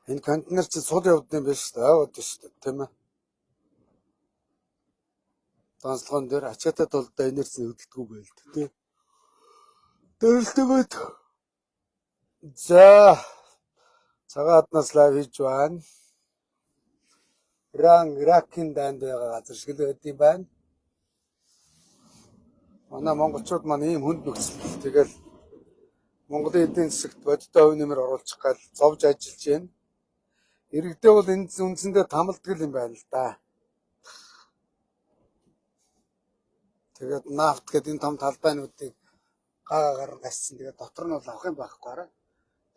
Энэ контейнер чи сул явдсан юм биш үү? Аваад шүү дээ, тийм ээ. Донслогон дээр ачаатай толдоо энерц нь хөдөлгөө байлд тий. Дөрөлтөгөөд. За. Цагаан аднаас лайв хийж байна. Иракийн дайнд байгаа газар шиг л байд юм байна. Манай монголчууд маань ийм хүнд нөхцөл. Тэгэл Монголын эдийн засагт бодиттой хувь нэмэр оруулах гал зовж ажиллаж байна. Иргэдээ бол энэ үндсэндээ тамалдаг юм байна л да. Тэгээд нафт гэдэг энэ том талбайнуудыг гаагаар гасцсан. Тэгээд дотор нь бол авах юм байхгүй араа.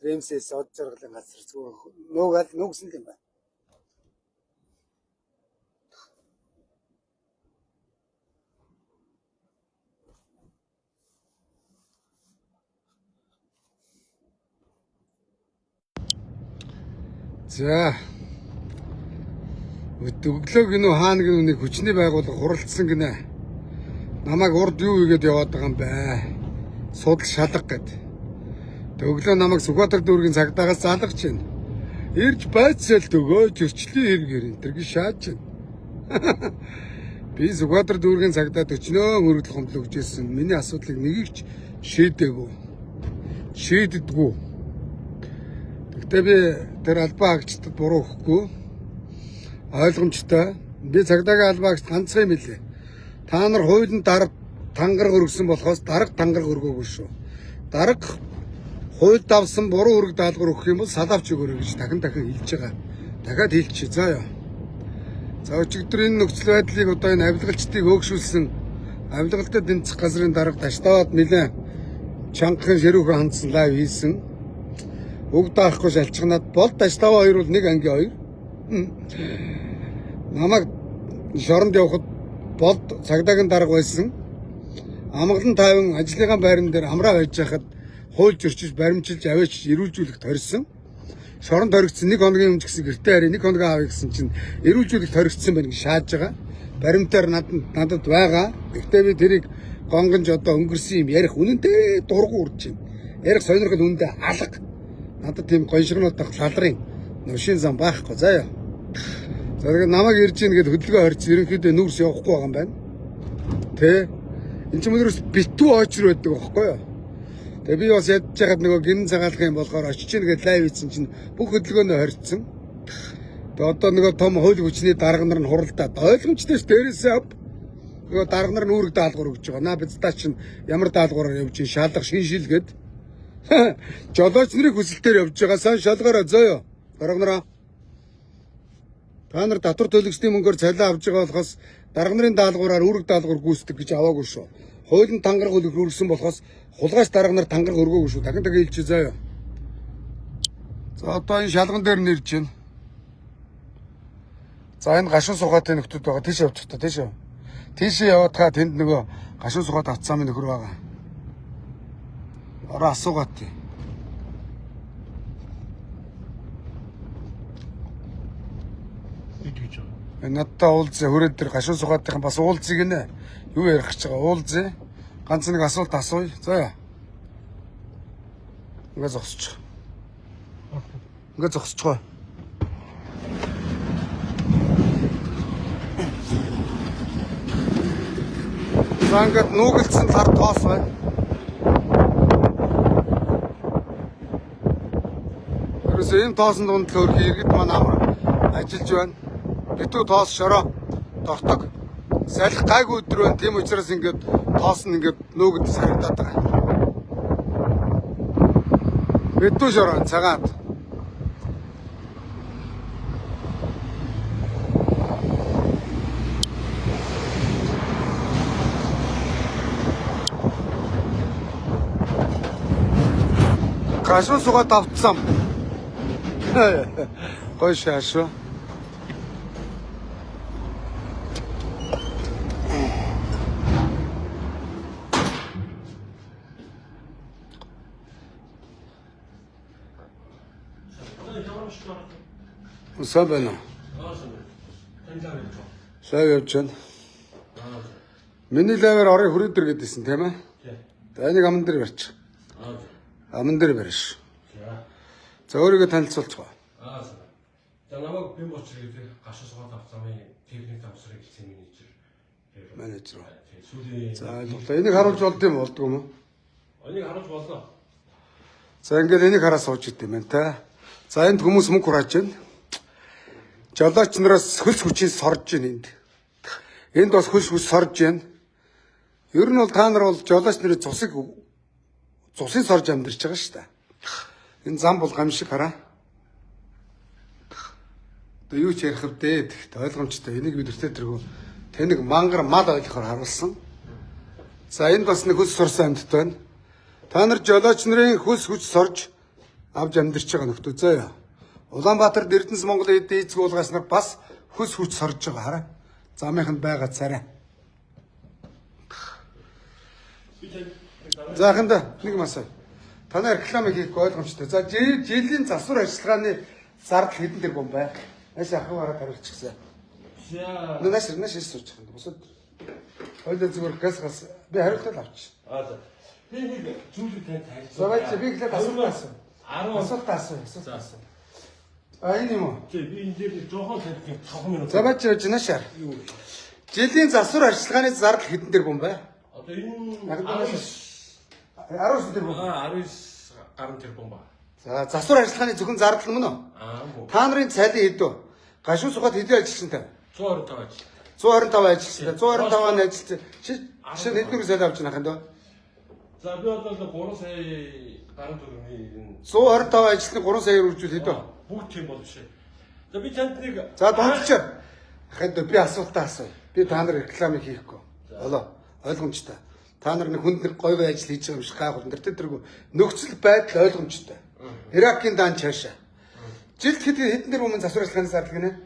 Ремсээс од жаргалын газар зүгээр нуугсэн юм байна. За. Өглөө гинөө хаана гинөө нэг хүчний байгууллага хуралдсан гинэ. Намайг урд юу игээд яваад байгаа юм бэ? Судал шалга гэд. Өглөө намайг Сүхбаатар дүүргийн цагдаагаас залгаж байна. Ирж байцсал төгөөж өрчлөлийн хэрэг энэ төр гэж шааж байна. Би Сүхбаатар дүүргийн цагдаад өчнөө мөрөглөх хомдол өгч ирсэн. Миний асуудлыг нэгийг ч шийдээгүй. Шийддэггүй. Тэгтээ би тэр албан хаагчдад буруу өгөхгүй. Ойлгомжтой. Би цагдаагийн албан хаагчд ганцхан юм хэлээ. Та нар хуулинд дарга тангараг өргөсөн болохоос дарга тангараг өргөөгүй шүү. Дарга хуульд авсан буруу өрг даалгавар өгөх юм бол салавч өгөөрэй гэж дахин хэлж байгаа. Дахиад хэлчихье. За ёо. За өчигдөр энэ нөхцөл байдлыг одоо энэ авилгалчдыг өөгшүүлсэн авилгалтай тэнцэх газрын дарга таштаваад нэлээд чангахан ширүүхэн хандсан лайв хийсэн. Уг даахгүй шалчганаад бол таштава хоёр бол нэг анги хоёр. Намайг шоронд явахад болд цагдаагийн дарга байсан. Амгалан тайван ажлынхаа байран дээр амраа байж хахад хуульж өрчиж баримчилж аваач ирүүлжүүлэх торьсон. Шоронд торигдсон 1 хоногийн өмнө гэсэн гэртээ харъя 1 хоног авъя гэсэн чинь ирүүлжүүлэх торигдсон байна гэж шааж байгаа. Баримтаар надад байгаа. Гэхдээ би тэрийг гонгонж одоо өнгөрсөн юм ярих үнэнтэй дургу урж байна. Ярих сонирхол үндэ алга. Надад тийм гоншигнууд тах лалрын новшин зам байхгүй. За яа. За тэгээд намайг ирж ийн гэд хөдөлгөөн хорьц ерөнхийдөө нүүрс явахгүй байгаа юм байна. Тэ? Энд чинь өнөөс битүү очроо байдаг байхгүй юу? Тэгээ би бас ядж хахад нөгөө гинэн цагаалах юм болохоор очиж ийн гэд лайв хийсэн чинь бүх хөдөлгөөнөө хорьцсон. Тэгээ одоо нөгөө том хууль хүчний дарга нар нь хуралдаад ойлгомжтой ш дээрээсээ ав. Нөгөө дарга нар нь үүрэг даалгавар өгч байгаа. Наа бид таа чинь ямар даалгавраар явж ийн шалгах шиншилгээд жолооч нарын хүсэлтээр явж байгаа. Сан шалгаараа зөөё. Дарга нараа. Та нар татвар төлөгчдийн мөнгөөр цалин авж байгаа болохоос дарга нарын даалгавраар үүрэг даалгавар гүйцэтгэх гэж аваагүй шүү. Хуулийн тангараг өргөсөн болохоос хулгайч дарга нар тангараг өргөөгүй шүү. Дахин хэлчихье заяа. За одоо энэ шалган дээр нэрж байна. За энэ гашуун сухатын нөхдүүд байгаа. Тийш явчих та тийш. Тийш яваад та тэнд нөгөө гашуун сухат авцсан минь нөхөр байгаа. Ороо асуугаад тий. Надтай уулзъя хүрээд тэр гашуун сухатынхан бас уулзъя гинэ. Юу ярих гэж байгаа уулзъя. Ганц нэг асуулт асууя. За. Ингээ зогсчих. Ингээ зогсчихоо. За ингээд нуугдсан тар тоос байна. Ерөөсөө энэ тоосон дунд л хөрхи иргэд маань амар ажиллаж байна. Битүү тоос шороо дортог. Салхи гайгүй өдөр байна. Тийм учраас ингээд тоос нь ингээд нүүгд сарагдаад байгаа. Битүү шороо цагаат. Гашуун сугаад автсан. Гой шашуу. Сайн байна уу? Сайн явж байна. Миний лайваар орой хүрээдэр гэдээсэн тийм ээ? За энийг аман дээр барьчих. Аман дээр барьш. За өөрийгөө танилцуулчих. За намайг би боч гэдэг гашуус гол авцамын техник давсрын хэлсэн менежер. Менежер. Сүүлийн За ойлголоо. Энийг харуулж болд юм болдгоо юм уу? Энийг харуулж боллоо. За ингээд энийг хараа сууж идэм байна та. За энд хүмүүс мөнгө хурааж байна. Жолооч нараас хөлс хүчийг сорж байна энд. Энд бас хөлс хүч сорж байна. Ер нь бол та нар бол жолооч нарын цусыг сорж амьдарч байгаа шүү дээ. Энэ зам бол гамшиг хараа. Одоо юу ч ярих вдээ тэгт ойлгомжтой. Энийг бидэртээ тэргүү тэнэг мангар мал ойлгохоор харуулсан. За энд бас нэг хөлс сорсон амьтд байна. Та нар жолооч нарын хөлс хүч сорж авч амьдарч байгаа нөхдөө зөө. Улаанбаатар Эрдэнэс Монголын эдийн эцэг уулгаас нар бас хөлс хүч сорж байгаа хараа. Замынханд байгаа царай. За ханда нэг масаа. Танай реклам хийх ойлгомжтой. За жилийн засвар ажиллагааны зардал хэдэн тэрбум бай? Нааш ахыгаараа хариулчихсан. За Нааш сууж байгаа юм. Бусад хоёул зүгээр газ би хариултал авчих. за. Би нэг зүйлийг танд тайлбарлая. За байж би ихлээр асуултаас. 10 Асуултаас. Энэ юм уу? Тий, би энэ дээр нэг жоохон тайлбарлах 5 минут. За байж наашаар. Жилийн засвар ажиллагааны зардал хэдэн тэрбум бай? Одоо энэ 19 тэрбум. 19 гаруй тэрбум ба. За засвар ажиллагааны зөвхөн зардал мөн үү? Мөн. Та нарын цалин хэдүү? Гашуун сухад хэдэн ажилчтай? 125 ажил. 125 ажилчтай. 125 ажилчтай. Чи хэднэр цалин авч байгаа юм дөө? За би бол 3 сая гаруй төгрөгийн 125 ажилтны 3 сая үржүүл хэдүү? бүгд тийм бол биш. За би танд нэг За дундчаар. Ханд би асуултаа асууя. Би та нар рекламыг хийхгүй. Болоо. Ойлгомжтой. Та нар нэг хүнд нэг гоё гоё ажил хийж байгаа юм шиг гайхал нар тэргүй нөхцөл байдал ойлгомжтой. Иракийн даан цаашаа. Жилд хэдэн дээр өмнө засвар ажиллагааны зардал гинэ?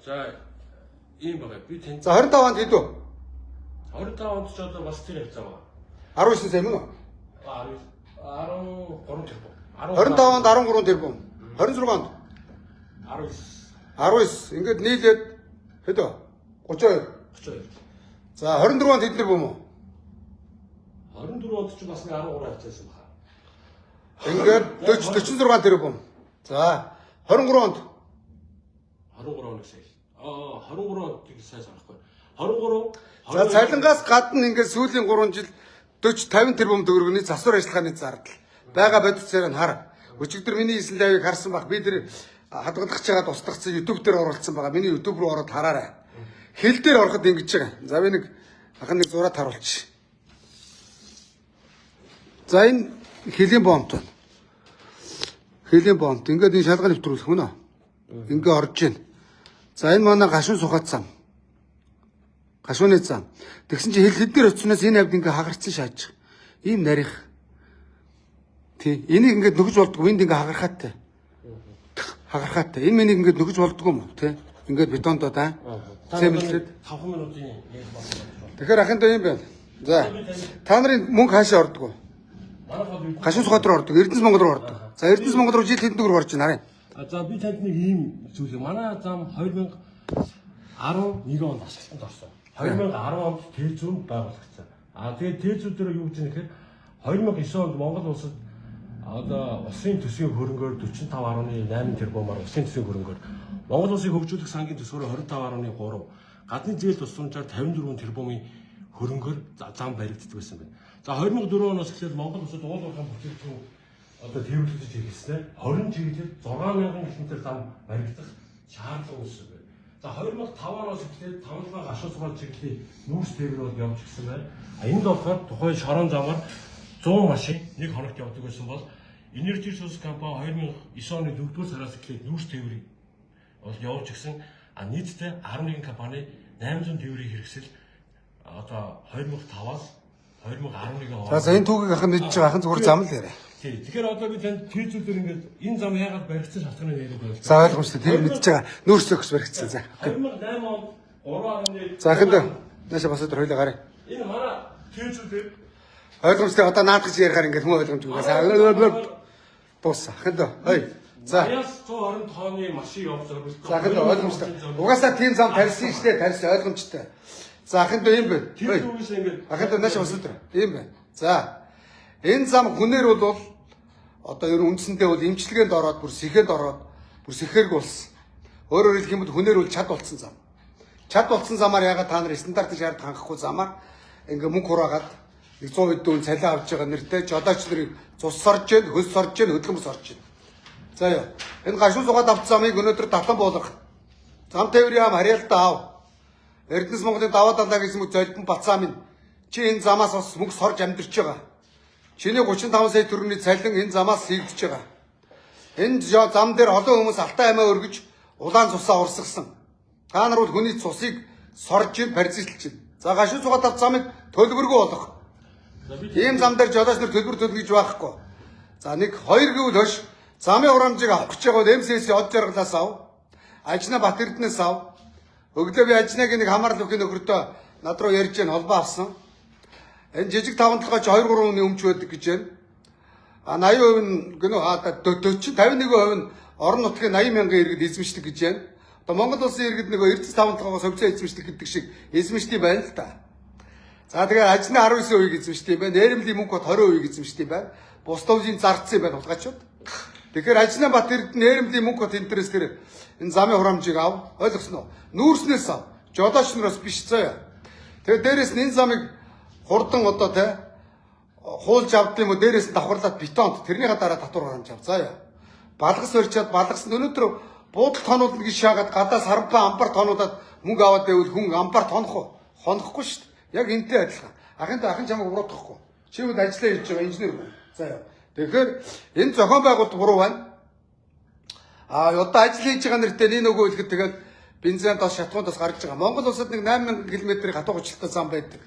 за ийм байгаа. Би танд За 25 онд хэдүү? 25 онд ч одоо бас тэр явцаа байгаа. 19 сая мөн үү? 13 тэрбум. 25 онд 13 тэрбум. 26 онд 19 19. Ингээд нийлээд хэдөө? 32. 32. За 24 онд хэдэн тэрбум үү? 24 онд ч бас нэг 13 авчихсан баха. Ингээд 46 тэрбум. За 23 онд 23 оног сая. 23 онд тийм сайн санахгүй. 23 За цалингаас гадна ингээд сүүлийн 3 жил 40 50 тэрбум төгрөгний засвар ажиллагааны зардал байгаа бодицээр нь хар. Өчигдөр миний хийсэн лайвыг харсан баг. Би тэр хадгалах чагаад устгацсан YouTube дээр оруулсан байгаа. Миний YouTube руу ороод хараарай. Хэл дээр ороход ингэж байгаа. За би нэг ахын нэг зураг харуулчих. За энэ хэлийн бомб байна. Хэлийн бомб. Ингээд энэ шалгал нэвтрүүлэх мөн үү? Ингээ орж ийн. За энэ манай гашуун сухат зам. Гашууны зам. Тэгсэн чи хэл дээр очсноос энэ хавьд ингээ хагарцсан шааж. Ийм нарийнх. Тий. Энийг ингээд нөгөж болдгоо энд ингээ хагархаатай. Хагархаатай. Энэ миний ингээд нөгөж болдгоо юм уу? Тий. Ингээд бетондоо да. Зэмлээд 5 минутын яг болно. Тэгэхээр ахын доо юм байна. За. Та нарын мөнгө хаашаа ордог вэ? Гашуун сухат руу ордог. Эрдэнэс Монгол руу ордог. За Эрдэнэс Монгол руу жил хэдэн төгрөг орж байна харъя. За би танд нэг ийм зүйл. Манай зам 2011 онд асуултанд орсон. 2010 онд Тэлзүүнд байгуулагдсан. Тэгээд Тэлзүү дээр юу гэж нэхэр 2009 онд Монгол улсад одоо усын төсвийн хөрөнгөөр 45.8 тэрбумаар усын төсвийн хөрөнгөөр Монгол улсыг хөгжүүлэх сангийн төсвөөр 25.3 гадны зээл тусламжаар 54 тэрбумын хөрөнгөөр зам баригддаг байсан байна. За 2004 оноос эхлээд Монгол улсад уул уурхайн бүтээгдэхүүн одоо тээвэрлэж иргэснээр 20 жилээр 6,000 гишүүнээр зам баригдах шаардлага үүссэн байна. За 2005 оноос эхлээд 5,000 гашуун сухал чиглэлийн нүүрс тээвэр бол явж гисэн байна. Энд болохоор тухайн шорон замаар 100 машин нэг хоногт явдаг байсан бол Energy Resources компани 2009 оны 4-р сараас эхлээд нүүрс тээврийг бол явж гисэн. Нийтдээ 11 компани 800 тээврийн хэрэгсэл одоо 2005-аас 2011 он. За энэ түүхийг ахын мэдж байгаа ахын зүгээр зам л яриа. Тий. Тэгэхээр одоо би танд Тэлзүүдээр ингээд энэ зам яагаад баригдсан шалтгааныг яриад байна. За ойлгомжтой. Тэр мэдж байгаа. Нүүрс өгч баригдсан. За. 2008 онд 3.1. За ахын доо. Нааша бас өдөр хоёлаа гараа. Энэ манай Тэлзүүдээр Ойлгомжтой. Одоо наадах ярьгаар ингээд хүн ойлгомжгүй. За. Бус ахын доо. Хой. За. 120 тонны машин явж байгаа. За ахын доо ойлгомжтой. Угаасаа тийм зам тарьсан штэ. Тарьсан ойлгомжтой. За ахын доо юм байна. Тэр үгээс ингээд ахын доо нааша бас өдөр. Ийм байна. За. Энэ зам хүнээр бол одоо ер нь үндсэндээ бол имчилгээнд ороод бүр сэхэнд ороод Бүрс ихээр болсон. Өөрөөр хэлэх юм бол хүнээр үл чад болсон зам. Чад болсон замаар ягаад та нар стандартын шаард хангахгүй замаар ингээ мөнгө хураагаад 100 хэдэн цалин авч байгаа нэртэй жолооч нарыг цус сорж гэн, хөл сорж гэн, хөдөлгөм сорж гэн. За яа. Энэ гашуун сугаад авч замыг өнөөдөр татан буулгах. Зам тээврийн ам харьяалтаа ав. Эрдэнэс Монголын даваа далаа гэсэн үг золбон бацаа минь. Чи энэ замаас бас мөнгө сорж амьдарч байгаа. Чиний 35 сая төгрөгийн цалин энэ замаас хийгдэж байгаа. Энэ зам дээр олон хүмүүс алтай амиа өргөж улаан цусаа урсгасан. Та нар бол хүний цусыг сорж барьцлж байна. За гашуун сугаад авч замыг төлбөргүй болгох. Ийм зам дээр жолооч нар төлбөр төлгөж байхгүй. За нэг 2 гэвэл хойш замын хурамжийг авах гэж байгаа МСС-ийн од жаргалаас ав. Ажна Бат Эрдэнэс ав. Өглөө би ажныг нэг хамаарал өгөх нөхөртөө над руу ярьж гэн холбоо авсан. Энэ жижиг таванталгаач 2-3 өдрийн өмч байдаг гэж байна. А 80% нь гэнэ 51% нь орон нутгийн 80 мянган иргэд эзэмшдэг гэж байна. Одоо Монгол улсын иргэд нөгөө эрдэс таванталгаагаас хөвцөө эзэмшдэг гэдэг шиг эзэмшдэг байна л да. За тэгээ ажны 19% эзэмшдэг юм байна. Нэрмлийн мөнгө бот 20% эзэмшдэг юм байна. Бус төвийн зардсан юм байна хулгайчуд. Тэгэхээр ажны Бат Эрдэнэ нэрмлийн мөнгө бот интерес тэр энэ замын хурамжийг ав. Ойлгосноо? Нүүрснээс ав. Жолооч нараас биш заяа. Тэгээ дээрэс нь энэ замыг хурдан одоо те хуулж авд юм уу дээрээс нь давхарлаад бетонд тэрнийхээ дараа татвар харамж ав. Заяа. Балгас барьчаад балгас өнөөдөр буудал тоонууд гэж шаагаад гадаас харампаа амбар тоонуудад мөнгө аваад байвал хүн амбар тонох уу? Хонохгүй шүү дээ. Яг энтэй адилхан. Ахын чамайг уруудахгүй. Чи бол ажиллаа хийж байгаа инженер байна. Заяа. Тэгэхээр энэ зохион байгуулалт буруу байна. Одоо ажил хийж байгаа нэртэй нэг нөгөө хэлэхэд тэгээд бензин дос шатгуундаас гарч байгаа. Монгол улсад нэг 8000 км-ийн хатуу гочлолтой зам байдаг.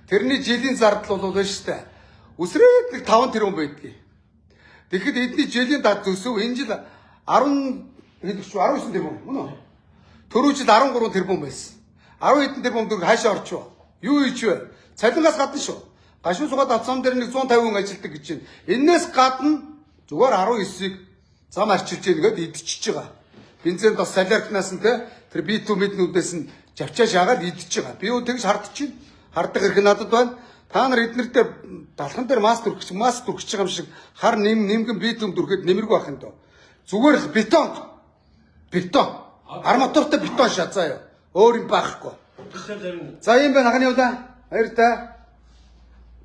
Тэрний жилийн зардал бол байна шүү дээ. Үсрээд нэг 5 тэрбум байдгийг. Тэгэхэд эдний жилийн дад төсөв энэ жил 19 тэрбум мөн үү? Төрөө жил 13 тэрбум байсан. 10 хэдэн тэрбум төгрөг хаашаа орчив? Юу хийж вэ? Цалингаас гадна шүү. Гашуун сугаад авсан дээр нэг 150 хүн ажилладаг гэж байна. Эннээс гадна зүгээр 19-ийг зам арчилж яах гээд идчихэж байгаа. Бензин дос салиаркнаас нь тэр B2 мэднүүдээс нь жавчаа шаагаад идчихэж байгаа. Би юу тэгж хардчих. Харддаг хэрэг надад байна. Та нар эднэртэй далхан дээр мас дүрхэж байгаа юм шиг хар нэмгэн B2 дүрхэд нэмэргүй байх юм дөө. Зүгээр л бетон. Арматуртай бетон шаа заяа. Өөр юм байхгүй. За юм байна ханы удаа. Баяртай.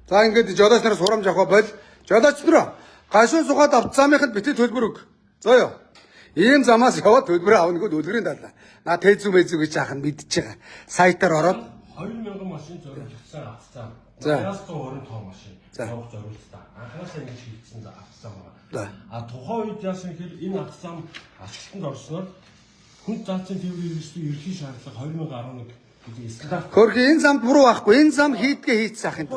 За ингээд жолооч нараас хурамж авах бол жолооч нар гашуун сугаад авт замынхад битээ төлбөр өг. Заяа. Ийм замаас яваад төлбөр авна гэвэл үлгэрийн далаа. Наа тэзүү гэж яах нь мэдчихэж байгаа. Сайтаар ороод 2000 машин зориулсан авцсан. За. 120 тонн машин явах зориулсан. Анхнаасаа ингэж хийгдсэн авцсан байна. А тухайн үед яасан гэхээр энэ авцсан ашиглалтанд орсноор хүн заалцын тээврийн эрсдэл ерхий шаардлага 2011 гэдэг стандарт. Хөрхи энэ замд буруу байхгүй. Энэ зам хийдгээ хийцсэн ах юм.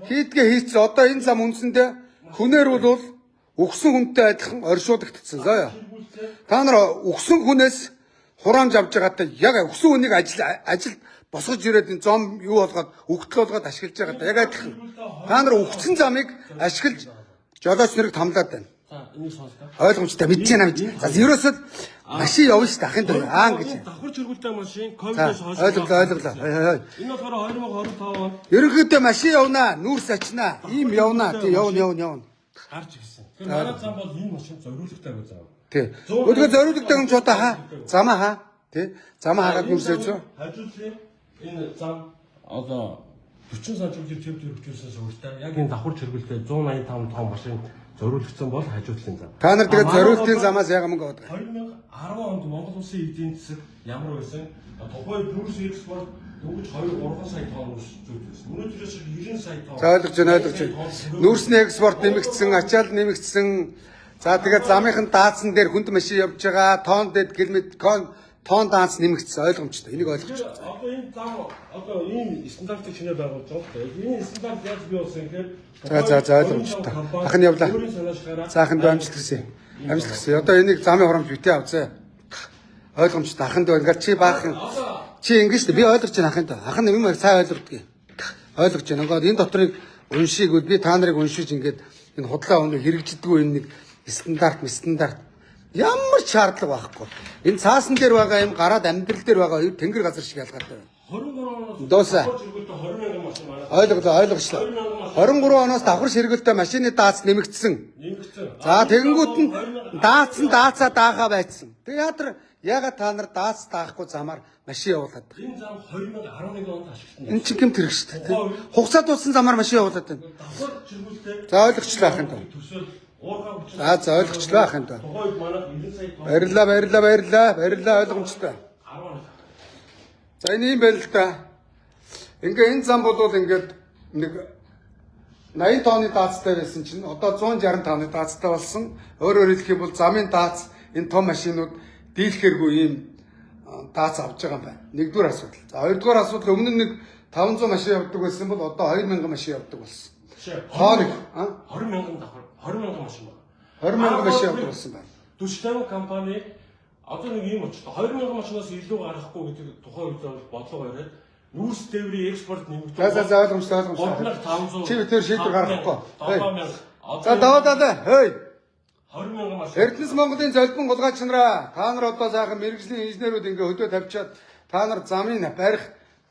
Хийдгээ хийцсэн. Одоо энэ зам үндсэндээ хүнээр бол өгсөн хүнтэй адилхан оршуулгдсан. Заяа. Та нар өгсөн хүнээс хураамж авж байгаатай яг өгсөн хүнийг ажил босгож ирээд энэ зам юу болгоод өгтөл болгоод ашиглаж байгаатай яг адилхан. Та нар өгсөн замыг ашиглаж жолооч нарыг тамлаад байна. За энийг сонслоо. Ойлгомжтой мэдж байна гэж. За ерөөсөө машин явна шүү дээ ахын дээр гэж. Давхар чиргүүлтэй машин ковидоос хойш. Ойлголоо. Энэ болохоор 2025 онд Ерөнхийдөө машин явнаа, нүүрс ачнаа, ийм явнаа, тий явна. гарч ирсэн. Тэгэхээр манай зам бол энэ машин зориулгатай гэж заав. Тий. Өдгөө зориулгатай юм ч одоо хаа? Замаа хаа? Тий. Замаа хаагаад нүүрсэж зөө. Хажуудлын энэ зам одоо 40 см төвд хөвчүүлсэнээс өөртөө яг энэ давхар чиргүүлтэй 185 тонн машин зориулгдсан бол хажуудлын зам. Та нар тэгээд зориултын замаас яг мөнгө аваад байгаа. 2010 онд Монгол улсын эдийн засаг ямар байсан? Тухайн нүүрс экспорт дөнгөж 2-3 сая тонн зүйлсэн. Өнөөдрөөс 90 сая тонн. За ойлгож байна. Нүүрсний экспорт нэмэгдсэн, ачаал нэмэгдсэн. За тэгээд замынхын даацсан дээр хүнд машин явж байгаа, тонн дэд километр тонн даанц нэмэгдсэн ойлгомжтой. Энийг ойлгож байна. Одоо энэ зам одоо ийм стандартыг шинээр байгуулж байгаа. Энэ стандарт яаж бий болсон гэхээр За ойлгомжтой. Ахын явлаа. Заахын амжилт хүсье. Амжилт хүсье. Одоо энийг замын хурамж битээ авцаа. Ойлгомжтой. Ахын дөө ингээд чи баахан чи ингэж би ойлгож байна ахын дөө. Ахын юм сайн ойлгодгийг. Ойлгож байна. Ингээд энэ дотрыг уншигвэл би та нарыг уншиж ингээд энэ худлаа өнө хэрэгждэггүй энэ нэг стандарт ямар ч шаардлага байхгүй. Энэ цаасан дээр байгаа юм гараад амьдрал дээр байгаа тэнгэр газар шиг ялгаатай байна. 23 Доосаа. 20,000 машин манай. Ойлголоо. 23 оноос давхар ширгэлтэй машины даац нэмэгдсэн. За тэгэнгүүт нь Даацсан даацаа даахаа байцсан. Тэгээ ягаад та нар даац даахгүй замаар машин явуулаад байгаа. Энэ зам 2011 онд ашигласан. Энэ чинь гэмт хэрэг шүү дээ. Хугацаа дууссан замаар машин явуулаад байна. Давхар чиргүүлтэй. За ойлгочлаа ахын тоо. Төсөөл уурхай хүчин. За ойлгочлаа ахын тоо. Тухайд манайх 90 сая Баярлалаа ойлгомжтой. 10. За энэ юм байл л да. Ингээ энэ зам бол ингээд нэг 80 тонны даацтай байсан чинь одоо 160 тонны даацтай болсон. Өөрөөр хэлэх юм бол замын дац энэ том машинууд дийлэхэргүй ийм дац авч байгаа юм байна. Нэгдүгээр асуудал. За хоёрдугаар асуудал өмнө нь нэг 500 машин явдаг байсан бол одоо 2000 машин явдаг болсон. Хоорог 20,000 давхар 20,000 машин байна. 20,000 машин явдаг болсон байна. Түштэм компани одоо нэг юм очтой 20,000 машинаас илүү гарахгүй гэдэг тухайн үед бодлого бариад нүүрс тээврийн экспорт нэмэгдүүлж. За ойлгомжтой. Бодлого 500. Чи битэр шийдвэр гаргахгүй. 7,000. За даваа. Хөөе. 20,000 машин. Эрдэнэс Монголын золбон гулгаач нараа та нар одоо сайхан мэрэгжлийн инженерүүд ингээ хөдөө тавьчаад та нар замын барих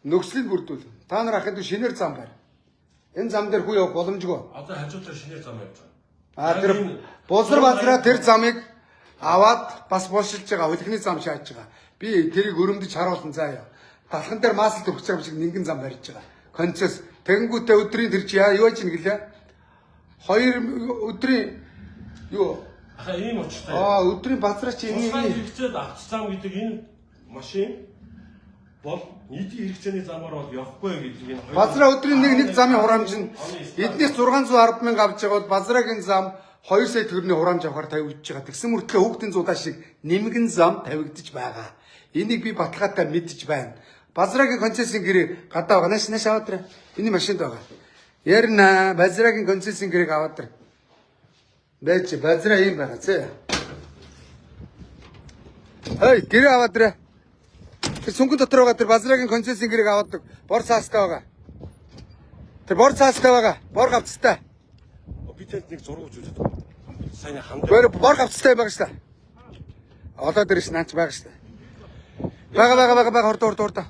нөхцөлийг бүрдүүл. Та нар ахад шинээр зам барь. Энэ зам дээр хүү явах боломжгүй. Одоо хажуудаар шинээр зам явж байгаа. Тэр Булсар базраа тэр замыг аваад бас булшилж байгаа хөлхний зам шааж байгаа. Би тэрийг өрөмдөж харуулсан заа яа. Талхан дээр маасл төгсөж байгаа шиг нэгэн зам барьж байгаа. Концесс тэгэнгүүтээ өдрийн тэр чи юу яж гэлээ. 2 өдрийн юу ийм очтой. өдрийн базраа чи энэ хэрэгцээд авч зам гэдэг энэ машин бол нийтийн хэрэгцээний замаар бол явахгүй гэдэг энэ базраа өдрийн нэг замын хураамж нь эднээс 610 мянга авч байгаа бол базраагийн зам 2 сая төгрөгийн хураамж авахар тавигдж байгаа. Тэгсэн мөртлөө хүүхдийн зуудаа шиг нэмгэн зам тавигдж байгаа. Энийг би баталгаатай мэдж байна. Базраагийн концессийн гэрээ гадаа байгаа. Нааш аваад тэр. Энэ машинд байгаа. Ярина базраагийн концессийн гэрээг аваад тэр. Бэж базраа юм байгаа зэ. Хей гэрээ аваад тэр. Тэр сүнгэн дотор байгаа тэр базраагийн концессийн гэрээг аваад бор цаастай байгаа. Тэр бор цаастай байгаа. Бор гавцтай. Би тэнд нэг зураг үзүүлээд байна. Сайн хандаа. Бор гавцтай байгаа шүү дээ. Одоо дэрш наач байгаа шүү дээ. Бага хордоо.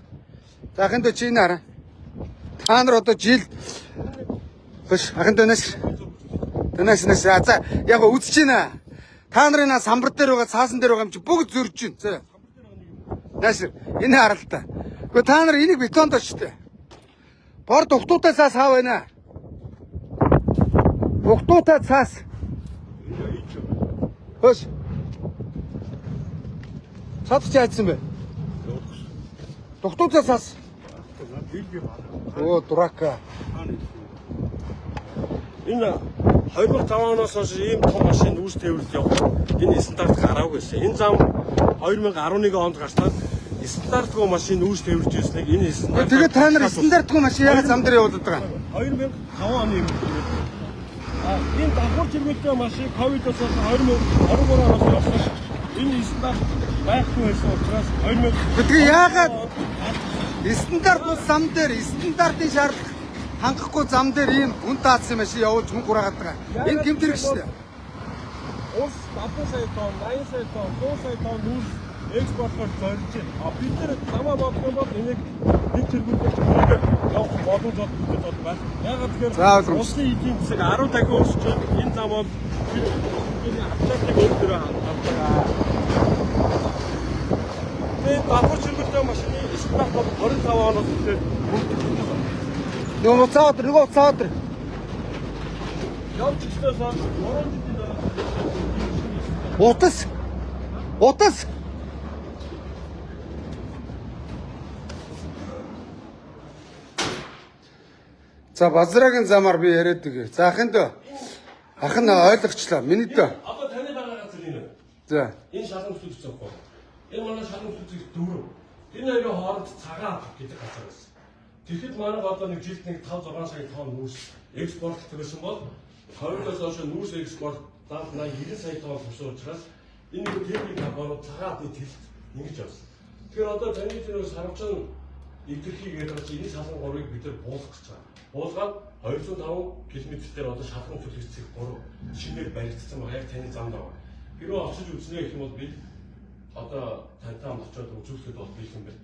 За ахын дэ чи наараа. Та нар одоо жил биш ахын дэнэс. За яг үзэж байна. Та нарын самбар дээр байгаа цаасан дээр байгаа юм чи бүгд зөрж байна. За. Наашир энэ харалтаа. Гэхдээ та нар энийг бетонд очтой. Бор дугтуутай цаас хаа байна. Дугтуутай цаас. Хөш. Цад чи хайцсан бэ? Дугтуутай цаас. Оо дурака. Энэ 2005 оноос хойш ийм том машин үүс тээвэрлж явах энэ стандарт гараагүй байсан. Энэ зам 2011 онд гарсан стандартгүй машин үүс тээвэрлж ирснийг энэ стандарт. Тэгээд та нар стандартгүй машин ягаад зам дээр явуулдаг байгаа? 2005 оны юм. Энэ давхар чиргүүлтэй машин ковидос хойш 2023 оноос явсан. Энэ стандарт байхгүй байсан учраас 2000. Тэгээд ягаад стандарт зам дээр стандартын шаардлага хангахгүй зам дээр ийм үн таацсан машин явуулж мөнгө ураагаад байгаа. Энэ гэмт хэрэг шүү дээ. Ус 70 сая тонн, 80 сая тонн, 100 сая тонн үүс экспортлоор зорж байна. Бид нар замаа бодох юм бол энийг нэг тэргүүлж явах боломж олгох байна. Ягаад тэгэхээр усны эдийн засаг 10 дахин өсөж байна. Энэ зам бол бидний ачаалтыг өөрөөр ханддаг. Тэгээд давхар чиргүүлтэй машины стандарт бол 25 оноос эхлээд нөгөө цаад. явж ихлээс хойш 3 Утас. За базраагийн замаар би яриад үгүй. За ахын ойлгочлаа. Миний дөө. Одоо таны байгаа газар энэ. За. Энэ шалган хөтлөгч зөхгүй. Энэ манай шалган хөтлөгч дөрөв. Энэ хоёрын хооронд цагаан гэдэг газар байсан. Тэгэхэд манай одоо нэг жилд нэг 5-6 сая тонн нүүрс экспортлдог байсан бол 20-оос хойш нүүрс экспорт дав 90 сая тонн болсон учраас энэ нэг техник компаниуд цагаатны тэлт ингэж явсан. Тэгэхээр одоо таны тэр сарвчин эвдэрхийг яриад энэ шалган 3-ыг бид нар буулгах гэж байгаа. Буулгаад 205 км дээр одоо шалган төлөвцөг 3 шинээр баригдсан байгаа. Яг таны замд байгаа. Хэрвээ очиж үзнэ гэх юм бол би одоо тантай очиод үзүүлэхэд бол би юм байна.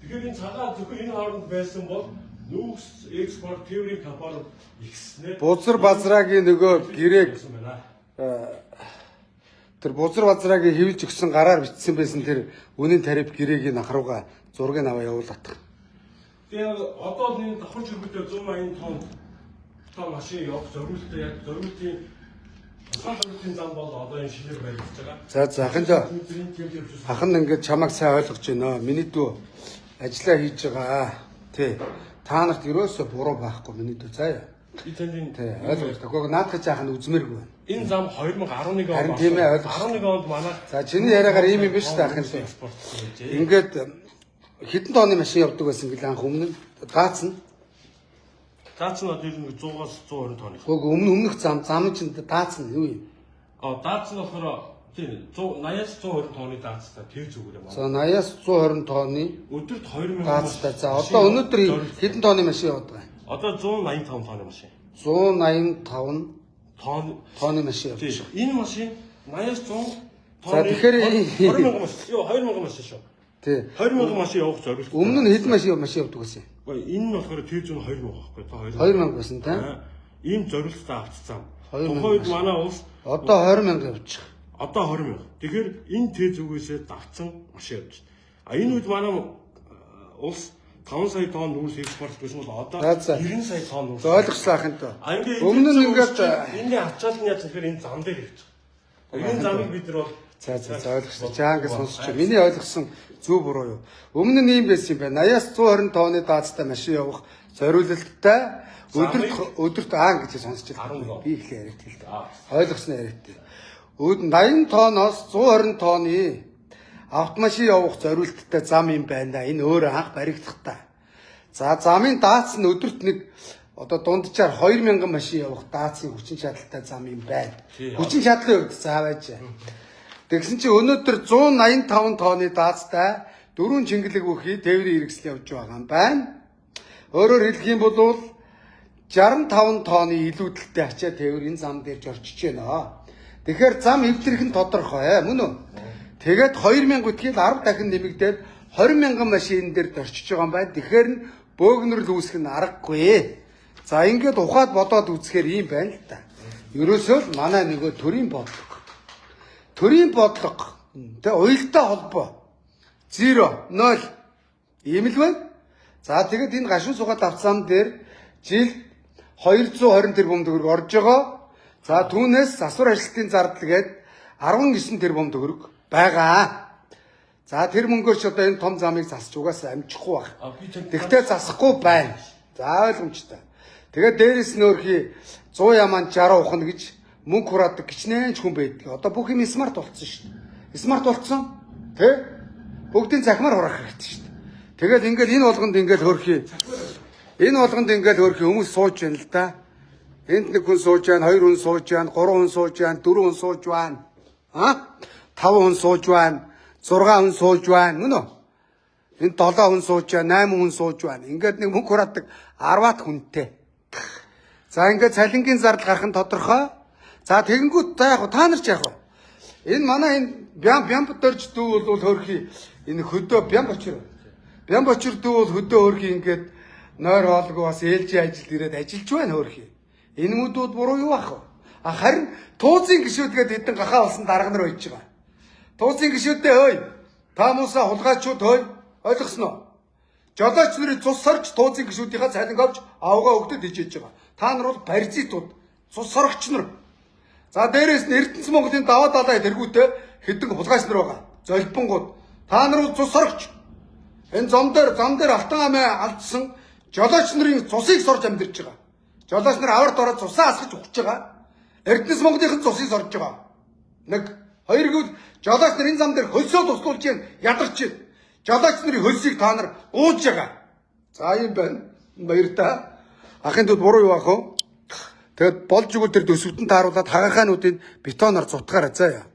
Тэгэхээр энэ цагаан зөвхөн энэ хооронд байсан бол нүүрс экспорт тээврийн компаниуд ихснээр Булсар базраагийн нөгөө гэрээг тэр бузар базраагийн хэвлж өгсөн гараар бичсэн байсан тэр үнийн тариф гэрээг н ахрууга зургийг аваа явуулдаг. Тэгээ одоо энэ давхар чиргүүдээр 180 тонн машин явах зориултаа яг зориултын тусгай зориултын зам бол одоо энэ шинээр баригдаж байгаа. За ахын ингээд чамайг сайн ойлгож байна. Миний дүү ажиллаа хийж байгаа. Тий. Та нарт ерөөсөө буруу байхгүй миний дүү заяа. Би тэндийн тий ойлгож байгаа. Наадах жаах нь үзмээргүй байна. Энэ зам 2011 онд харин тийм ээ ойлгож. 11 онд манай За чиний яриагаар ийм юм биш үү ахын тий. Ингээд хэдэн тонны машин явдаг байсан гэлээ анх өмнө даацна. Даацна одоо нэг 100-аас 120 тонны. Гүг өмнөх зам чинь даацна юу юм? Даацна болохоор тийм 180-аас 120 тонны даацтай тэр зүгээр юм. За 80-аас 120 тонны өдөрт 2000 даацтай. За одоо өнөөдөр хэдэн тонны машин явдаг вэ? Одоо 185 тонны машин. 185 тонны машин явдаг. Тийм. Энэ машин 80-аас 100 тонны. За тэгэхээр 20,000 машин. Йоо 20,000 машин шүү. Тий. 20,000 машин явах зорилго. Өмнө нь хэдэн машин явдаг байсан? Энэ нь болохоор Т100 20,000 байхгүй. Та 2000 байсан та. Ийм зорилготой авцсан. 20,000 Тухайд манай улс одоо 20,000 явчих. Одоо 20,000. Тэгэхээр энэ Т100-ээсээ давцсан машин явж байна. Энэ үед манай улс 5 сая тонн нүүрс экспорт гэсэн бол одоо 90 сая тонн нүүрс. Ойлгосон ахын тоо. Өмнө нь ингээд энэ ачаал нь яаж тэгэхээр энэ зам дээр ирж байгаа. Энэ замыг бид нар бол за ойлгосон. Чаа ингээд сонсч. Миний ойлгосон зөв буруу юу? Өмнө нь ийм байсан юм байна. 80-аас 120 тонны даацтай машин явах зориулалттай өдөрт гэж сонсч байгаа. Би их яриад хэлдэг. Ойлгосон яриад. 80 тонноос 120 тонны автомашин явах зориулттай зам юм байна. Энэ өөрөө анх баригдах та. За замын дац нь өдөрт нэг одоо дунджаар 2000 машин явах даацын хүчин чадалтай зам юм байна. Хүчин чадлын хувьд заавайж. Тэгсэн чинь өнөөдөр 185 тонны даацтай 4 чингэлэг бүхий тээврийн хэрэгсэл явж байгаа юм байна. Өөрөөр хэлэх юм бол 65 тонны илүүдэлтэй ачаа тээвэр энэ зам дээр жорчиж байна. Тэгэхээр зам эвдрэх нь тодорхой мөн үү? Тэгээд 2000 үтгэл 10 дахин нэмэгдээд 20,000 машин дээр дорчиж байгаа юм байна. Тэгэхээр бөөгнөрл үүсэх нь аргагүй. За ингээд ухаад бодоод үзэхээр ийм байна л та. Ерөөсөө л манай нөгөө төрийн бодлого. Төрийн бодлого тэг уялдаа холбоо 0 0 ийм л байна. За тэгэд энэ гашуун сугаад авцсан дээр жил 220 тэрбум төгрөг орж байгаа. За түүнээс засвар ажилтны зардал гээд 19 тэрбум төгрөг байгаа. За тэр мөнгөөр ч одоо энэ том замыг засч угаасаа амжихгүй баг. Тэгтээ засахгүй байна. За ойлгомжтой. Тэгээд дээрээс нь өөрхий 100 ямаан 60 ухна гэж мөнгө хураадаг гिचнэн ч хүн байдаг. Одоо бүх юм смарт болцсон шүү дээ. Смарт болцсон. Тэ? Бүгдийн захимаар хураах хэрэгтэй шүү дээ. Тэгээд ингээд энэ болгонд ингээд өөрхий хүмүүс сууж байна л да. Энд нэг хүн сууж байна, 2 хүн сууж байна, 3 хүн сууж байна, 4 хүн сууж байна. 5 хүн сууж байна, 6 хүн сууж байна. Мөн үү? Энд 7 хүн сууж байна, 8 хүн сууж байна. Ингээд нэг мөнгө хураадаг 10-аад хүнтэй. За ингээд цалингийн зардал гарах нь тодорхой. За тэгэнгүүт та яг та нар ч яг энэ манай энэ Бямбдорж дүү бол хөрхий энэ хөдөө Бямбочир дүү бол хөдөө хөрхий ингээд нойр хоолгүй бас ээлжийн ажилд ирээд ажиллаж байна хөрхий. Энэ мөдүүд буруу юу ах вэ? Харин туузын гişүүдгээд хэдэн гахаа болсон дарга нар байж байгаа. Туузын гişүүдээ хөөе. Та муусаа хулгайчууд хөөе. Ойлгосноо? Жолооч нарын цус сорч туузын гişүүдийнхаа цалин авч авгаа өгдөд хийж байгаа. Та нар бол паразитууд, цус сорогч нар. За дээрээс нь Эрдэнэс Монголын даваа далай тэргүүтээ хэдэн хулгайч нар байгаа. Золбонгууд. Та нар бол цус сорогч. Энэ зам дээр алтан амиа алдсан жолооч нарын цусыг сорж амьдарч байгаа. Жолооч нар аварт ороод цусаа асгаж өгч байгаа. Эрдэнэс Монголын цусыг сорж байгаа. Нэг хоёргууд жолооч нар энэ зам дээр хөлсөө туслуулж ядарч байна. Жолооч нарын хөлсийг та нар ууж байгаа. За юм байна. Баяртай. Ахын дүүд буруу юу ах вэ? Тэгэд болж өгөл тэр төсөвтөнд тааруулаад хагаахаануудын бетоноор зутгаараа заяа.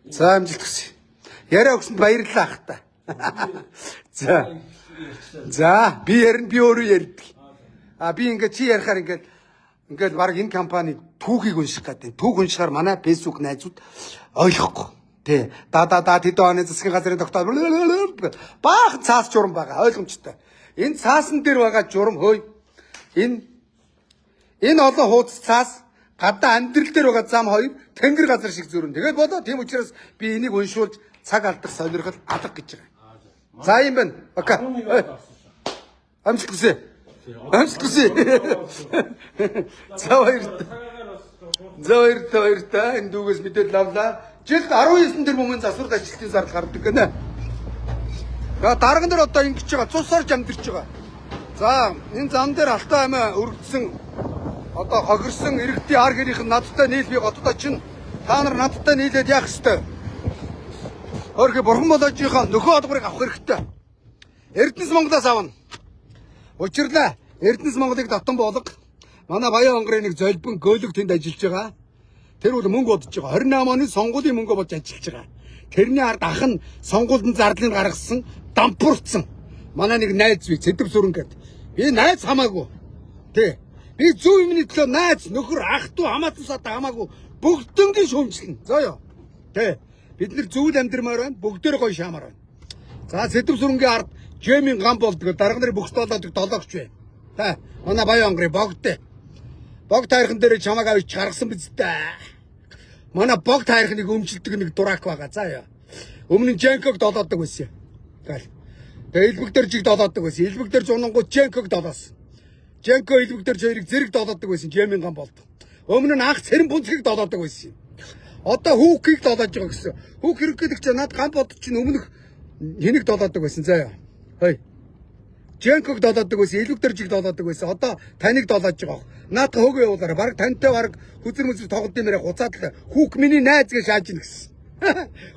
За амжилт хүсье. Яриа өгсөнд баярлалаа ах та. За би ярина би өөрөө ярьдаг. Би ингээд чи ярихаар ингээд баг энэ компани түүхийг унших гэдэг. Түүх уншихаар манай Facebook найзууд ойлгохгүй. Тэ тэд оны засгийн газрын тогтоол баахан цаас журам байгаа ойлгомжтой. Энэ цаасан дээр байгаа журам хөөе. Энэ олон хуудас цаас гадаа амьдрал дээр байгаа зам хоёр тэнгэр газар шиг зүрэн. Тэгээд болоо тийм учраас би энийг уншуулж цаг алдах сонирхол алга гэж байгаа. За юм байна. Окей. Амжилт хүсье. Амжилт хүсье. За баяртай энэ дүүгээс мэдээлэл авлаа. Жилд 19 тэрбумын засвар ажилтны зардал гардаг гэнэ. Дарган дээр одоо ингэж байгаа цус орж амьдэрч байгаа. За энэ зам дээр Алтай аймаа өргөдсөн одоо хохирсон иргэдийн ар гэрийнхэн надтай нийл би годдоо чинь та нар надтай нийлээд яах ёстой. Өөрхий бурхан болоожийнхаа нөхөө олборыг авах хэрэгтэй. Эрдэнэс Монголоос авна. Учирлаа. Эрдэнэс Монголыг дотн болго. Манай Баян хонгорын нэг золбин гөөлөг тэнд ажиллаж байгаа. Тэр бол мөнгө бодож байгаа. 28 оны сонгуулийн мөнгө болж ажиллаж байгаа. Тэрний ард ах нь сонгуулийн зардлыг гаргасан, дампуурцсан. Манай нэг найз би Цэдэв сүрэнгээд. Би найз хамаагүй. Тэ. Би зөв юмны төлөө найз, нөхөр, ах トゥ хамаатан сата хамаагүй бүгднийг шүүмжлэн. Зөө юу. Тэ. Бид нэр зөвл амьдрмаар байна. Бүгдээр гоё шаамаар байна. За Цэдэв сүрэнгийн ард Жемийн гам болдог. Дарга нарын бөхтөөлөдөг долоогч байна. Та манай Баян хонгорын богд. Богд тайрхан дээр чамааг авч гаргасан биз дээ. Манай богд тайрхныг өмжилдэг нэг дурак байгаа. За яа. Өмнө нь Женког долоодог байсан. Гал. Тэгээ Илбэг дээр жиг долоодог байсан. Илбэг дээр зунангууд Женког долоосон. Женко Илбэг дээр хоёрыг зэрэг долоодог байсан. Жемийн гам болдог. Өмнө нь анх цэрэн бүнцгийг долоодог байсан. Одоо хүүхийг долоож байгаа гэсэн. Хүүх хэрэглэх чинь над гам бод чинь өмнөх хэнийг долоодог байсан. За яа. Хөөе. Женког долоодог байсан. Илбэг дээр жиг долоодог байсан. Одоо таныг долоож байгаа. Наад хөөгөө явуулаарай. Бараг тантай бараг хүзэр мүзэр тоглолт юмраа хуцаад л хүүк миний найз гэж шааж ийн гэсэн.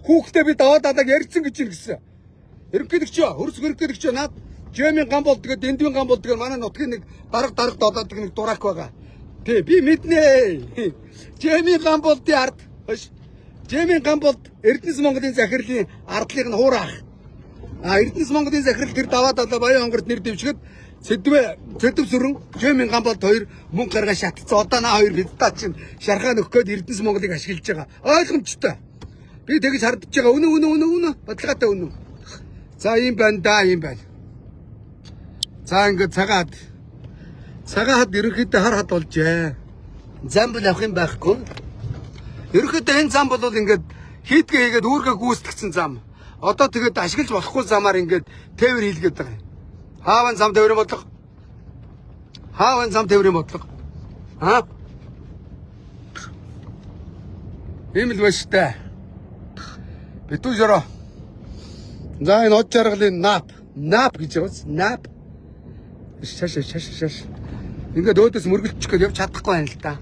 Хүүхтэй би даваа дадаг ярьсан гэж ийн гэсэн. Ерөнхийдөгч хөрс ерөнхийдөгч наад Жемийн гам болдог, дэндвийн гам болдог манай нутгийн нэг дарга долоодог нэг дурак байгаа. Тий би мэднэ. Жемийн гам болдын ард. Жемийн гам болд Эрдэнэс Монголын захирлын ардлыг нь хураах. Эрдэнэс Монголын захирал тэр даваа дадаа Баян хонгорт нэр дэвшгэд Цэдэв сүрэн Жемийн гам болд хоёр мөнгө гаргаа шатцсан. Одоо наа хоёр бидтаа чинь шархаа нөх гээд Эрдэнэс Монголыг ашиглаж байгаа. Ойлгомжтой. Би тэгж хардж байгаа. Үнэ. Бодлоготой үнэ. За ийм байна да, ийм байна. За ингээд цагаад ерөнхийдөө хар хад болжээ. Зам бол авах юм байхгүй. Ерөнхийдөө энэ зам бол ингээд хийдгээ хийгээд үүргээ гүйцэтгэсэн зам. Одоо тэгээд ашиглаж болохгүй замаар ингээд тээвэр хийлгээд байгаа. Хааван зам тээврийн бодлого. Хааван зам тээврийн бодлого. Ийм л байна штэ. Битүү жороо. За энэ од жаргалын нап гэж яваас. Нап. Шаш. Ингээд өөдөөс мөргөлчих гээд явж чадахгүй байна л да.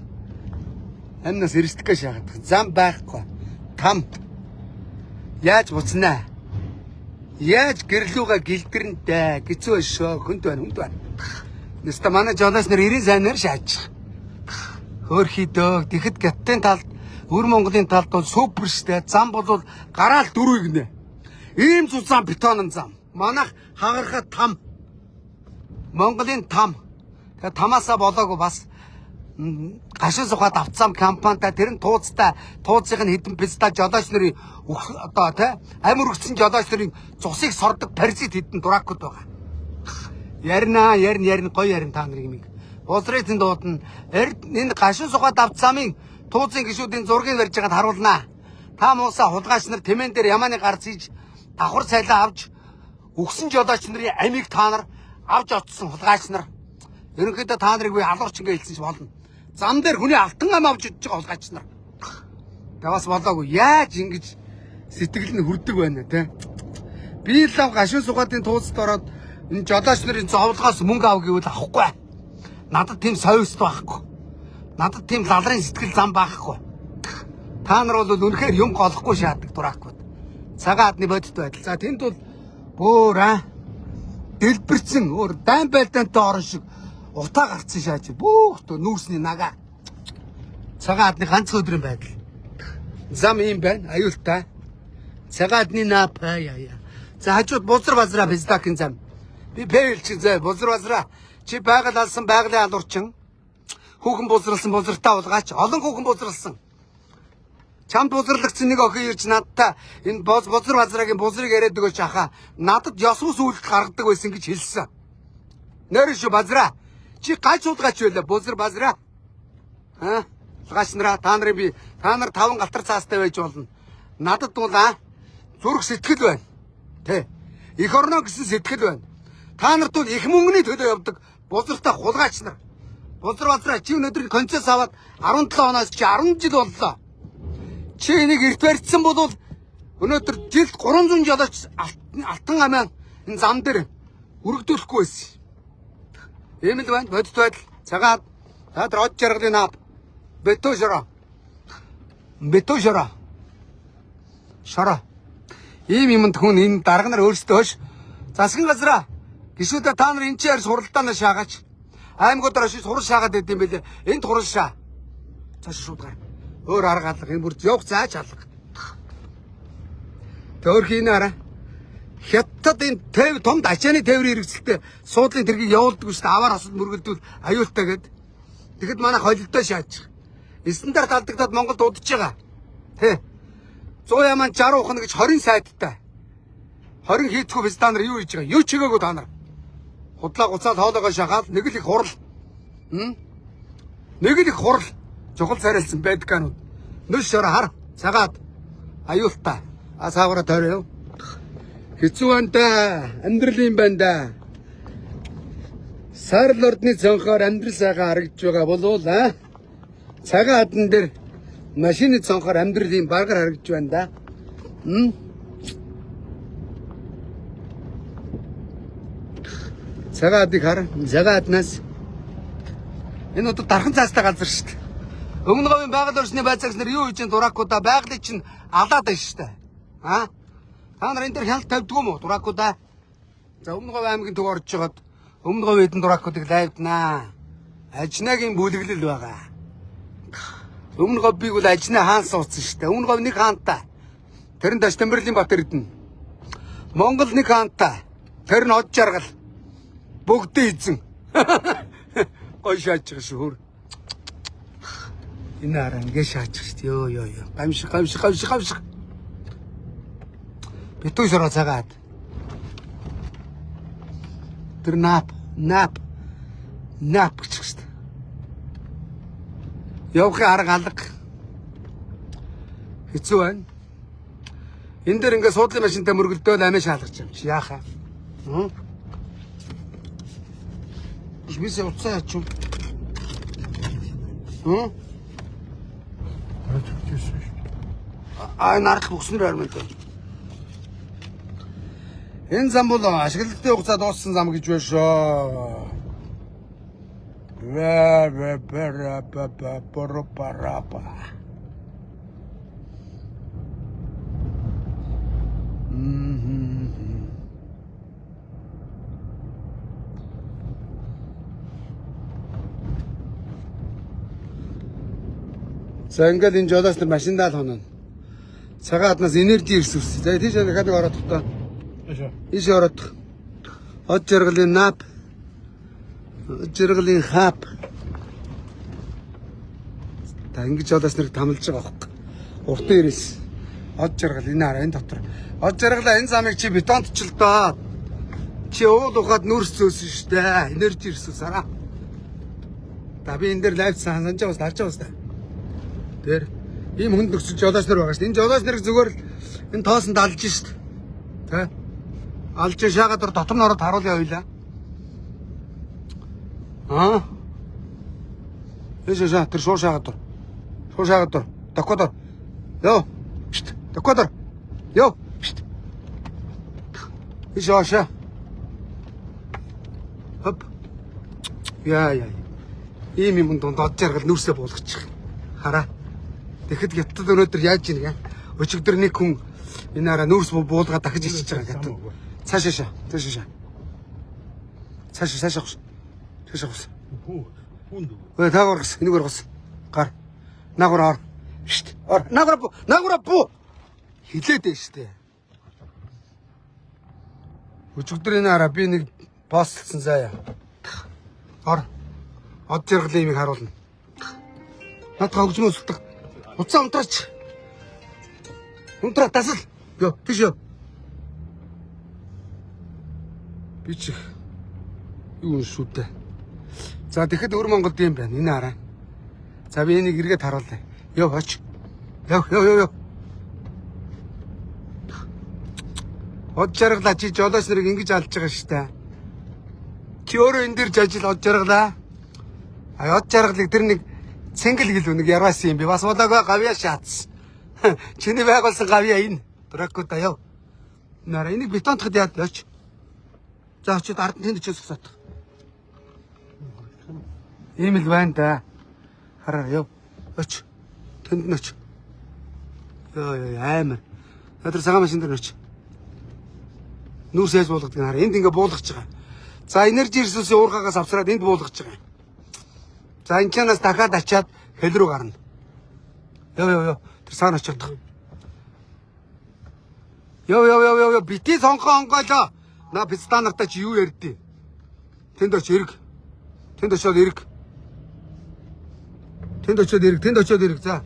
Амнаас эрсдэх гэж шахаад. Зам байхгүй. Там. Яаж буцнаа? Яаж гэрлүүгээ гэлдэрнэ гэцүү өшөө хүнд байна. Нэстэ манай жолоос нэр 90 сайнаар шааж. Хөөрхийдөө тэгэхэд гаттын талд Өр Монголын талд бол супер штэ. Зам бол гараал дөрвийг нэ. Ийм цус зам бетонын зам. Манайх хагарахаа там. Монголын там. Тэгээ тамаасаа болоогүй бас гашин сухад авцсан компанитай тэр нь тууцтай тууцыг нь хідэн писта жолооч нарын одоо тий амир өгсөн жолооч нарын цусыг сордог паразит хідэн дуракууд байгаа. Ярина гоё ярин та нарын юм. Босрын дуудана. Энэ гашин сухад авцсамын тууцын гişүүдийн зургийг барьж байгаад харуулнаа. Та муусаа хулгайч нар тэмэн дээр ямааны гар зийж давхар цайлаа авч өгсөн жолооч нарын амийг та нар авч очсон хулгайч нар. Ерөнхийдөө та нарыг би алуурч ингээ хэлсэн ч болно. Зам дээр хүний алтан ам авч идэж байгаа хулгайч нар. Тэгээ бас болоогүй. Яаж ингэж сэтгэл нь хүрдэг байна те. Би л гашин сугаатын тууцд ороод энэ жолооч нарын зовлогоос мөнгө ав гэвэл авахгүй. Надад тийм совест байхгүй. Надад тийм лалрын сэтгэл зам байхгүй. Та нар бол үнэхээр юм голохгүй шаадаг дуракууд. Цагаан адны бодит байдал. За тэнд бол бөөр дэлбэрсэн өөр дайн байлдаантай орон шиг утаа гарцсан шааж. Бөөхтөө нүүрсний нага. Цагаан адны ганц өдрийн байдал. Зам юм байна. Аюултай. Цагаан адны нап яа. За хажууд бузар базраа физтакийн зам. Би пэйлчин зэ бузар базраа. Чи байгаль алсан байгалийн алуурчин. Хүүхэн бузралсан бузартаа уулгаач. Олон хүүхэн бузралсан. Чамд бузралгцсан нэг охин ирж надтай энэ бузар базраагийн бузрыг яриад өгөөч ахаа. Надад ёсвос үйлдэл гаргадаг байсан гэж хэлсэн. Нэрш базраа. Чи гач уулгаач байлаа бузар базраа. Хулгайч нараа та нар 5 галтар цаастай байж болно. Надад бол зүрх сэтгэл байна. Тэ. Эх орно гэсэн сэтгэл байна. Та нарт бол их мөнгөний төлөө явдаг бузартай хулгайч нар. Бузар чи өнөөдөр концерт аваад 17 оноос чи 10 жил боллоо. Чи энийг эрт барьцсан бол өнөөдөр жилд 300 жолооч алтан амиа энэ зам дээр өргөдүүлэхгүй байсан. Ийм л байна. Бодит байдал. Цагаад та нар од жаргалын ав. Бетон шороо. Шороо. Ийм юмд хүн энэ дарга нар өөрсдөө хойш засгийн газараа гişүүдээ та нар энэ чээр суралдаанаа шаагаач. Аймагуудаар ши сурал шаагаад байд юм бэлээ. Энд турал шаа. Цааш шууд гар. Өөр арга алга энэ бүр явах зааж алга. Төөр хийнаараа. Хятад энэ том ачааны тээврийн хэрэгцэлтэй суудлын тэргийг явуулдаг шүү дээ. Аваар хосод мөргөлдүүл аюултай гэд. Тэгэхэд манай холилдоо шаачих. Стандарт алдагдаад Монголд удаж байгаа. Тэ. 100 яман 60 ухна гэж 20 сайдтай. 20 хийцгүй биз та нар юу хийж байгаа? Юу ч хийгээгүй та нар. Худлаа гуцаад хоолойгоо шахаад нэг л их хурал. Нэг л их хурал. Жохол царайлсан байдгаанууд. Нүш шороо хар. Цагаад аюултай. Саагаараа тойроо. Хэцүү байна да. Амьдрал юм байна да. Сарл ордны цонхоор амьдрал сайхан харагдж байгаа болов цагаан хадан дээр машины цонхоор амьдрал юм баргаар харагдж байна да. Цагаан хадыг хар. Цагаан хаднаас энэ одоо дархан цаастай газар шүү дээ. Өмнө говийн байгаль орчны байцаагч нар юу хийж энэ дуракуудаа байгалыг чинь алаад байна шүү дээ. Та нар энэ дээр хяналт тавьдгүй юм уу дуракуудаа? За өмнө говь аймгийн төв орж жагаад өмнө говь эдэн дуракуудыг лайвднаа. Ажнагийн бүлэглэл байгаа. Өмнө говьыг бол ажнаа хаан суудсан шүү дээ. Өмнө говь нэг хаантай. Тэр нь Таштамбэрлэлийн Батэр эдэн. Монгол нэг хаантай. Тэр нь од жаргал. Бүгдээ эзэн. Гой шааж байгаа шүү хөр. Энэ араа ингэ шааж шүү дээ. Йоо. Гамшиг. Битүү шороо цагаад. Тэр нап гэж шүү дээ. Явахын арга алга. Хэцүү байна. Энэ дээр ингээ суудлын машинтай мөргөлдөөл амиа шаалгаж юм чи яахаа. Бис уцаа яач юм. Нарт бүкснэр армын. Энэ зам бол ашиглалтын хугацаа дууссан зам гэж байна шүү. За ингээд энэ жолооч нар машиндаа л хоноо. Цагаан хаднаас энержи ресурс. За тийш дахиад ороод тохтой. Иш ороод. Од жаргалын нап. Жаргалын хап. Та ингэж жолооч нарыг тамилж байгаа хөөхгүй. Уртан ирээс. Од жаргал энэ хараа энэ дотор. Од жаргалаа энэ замыг чи бетонтчлдоо. Чи уул ухаад нүрс зөөсөн шүү дээ. Энержи ресурс араа. Та би энэ дээр лайв санаж байгаас харж байгаас та. Тэр ийм хүнд нөхцөл жолооч нар байгаа шүү дээ. Энэ жолооч нарыг зүгээр л энэ тоосонд алж шүү дээ. Тэ? Алж шаагаад дотор нь ороод харуулъя хоёлаа. Эшээ тэр шуу шаагаад dur. Шуу шаагаад dur. Докодор. Йоо. Шт. Докодор. Йоо. Шт. Эшээ. Хоп. Яа. Ийм юм дунд од жаргал нүрсээ буулгачих. Хараа. Тэгэхэд хятад өнөөдөр яаж ийн гэ? Өчигдөр нэг хүн энэ араа нүрс буулгаа дахиж ичиж байгаа хятад. Цаашаа. Цаашаа. Хүнд. Ой таагааргас энийг оргос. Гар. Наагур ор. Шт. Ор. Наагур бу. Хилээд дээ штэ. Өчигдөр энэ араа би нэг постлсан заяа. Ор. Од жаргалын имийг харуулна. Надад хөгжмөс утга. Уцаа унтраач. Унтраа тасал. Йоо, тийш ёо. Би чи юу шүтэ. За тэгэхэд өр Монголд юм байна. Энэ хараа. За би энийг эргээд харуулъя. Йоо оч. Йоо. Од жаргалаа чи жолооч нарыг ингэж алдж байгаа шүү дээ. Чи өөрөө энэ дэр жажил од жаргалаа. Од жаргалыг тэр нэг цэнгэл гэлв нэг яраас юм би бас удаагаа гавья шаацсан. Чиний байгуулсан гавья энэ. Дракота яв. Нара энийг бетонтоход яад лооч. За очиод ард нь тэнд очиж сатах. Ийм л байна да. Хараа яв. Оч. Тэнд нь оч. Йоо аймар. Тэр цагаан машин дээр оч. Нүүрс яаж буулгадаг нь хараа. Энд ингээ буулгаж байгаа. За энержи ресурсын уургаагаас авсраад энд буулгаж байгаа. За энэ чанаас дахиад ачаад хэл рүү гарна. Йоо. Тэр саана очиод. Йоо. Бити сонгоолоо. На пистанартаа чи юу ярьдээ? Тэнд очиж эрг. Тэнд очиод эрг. За.